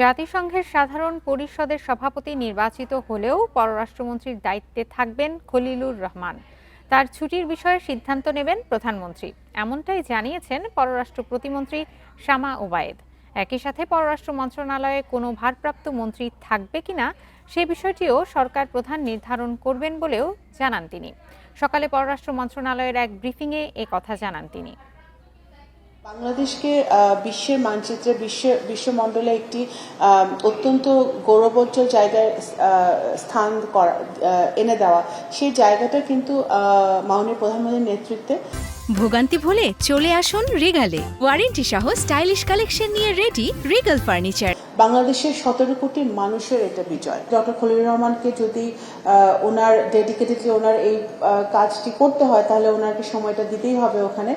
জাতিসংঘের সাধারণ পরিষদের সভাপতি নির্বাচিত হলেও পররাষ্ট্রমন্ত্রীর দায়িত্বে থাকবেন খলিলুর রহমান। তার ছুটির বিষয়ে সিদ্ধান্ত নেবেন প্রধানমন্ত্রী, এমনটাই জানিয়েছেন পররাষ্ট্র প্রতিমন্ত্রী শামা ওবায়েদ। একই সাথে পররাষ্ট্র মন্ত্রণালয়ে কোনো ভারপ্রাপ্ত মন্ত্রী থাকবে কিনা সে বিষয়টিও সরকার প্রধান নির্ধারণ করবেন বলেও জানান তিনি। সকালে পররাষ্ট্র মন্ত্রণালয়ের এক ব্রিফিংয়ে এ কথা জানান তিনি। বাংলাদেশকে বিশ্বের মানচিত্রে বিশ্বমণ্ডলে একটি অত্যন্ত গৌরবোজ্জ্বল জায়গায় স্থান এনে দেওয়া, সেই জায়গাটা কিন্তু মাননীয় প্রধানমন্ত্রীর নেতৃত্বে। ভোগান্তি ভুলে চলে আসুন রিগালে, ওয়ারেন্টি সহ স্টাইলিশ কালেকশন নিয়ে রেডি রিগাল ফার্নিচার। বাংলাদেশের 17 কোটি মানুষের এটা বিজয়। ডক্টর খলিলুর রহমানকে যদি ওনার ডেডিকেটেডলি ওনার এই কাজটি করতে হয়, তাহলে ওনাকে সময়টা দিতেই হবে ওখানে।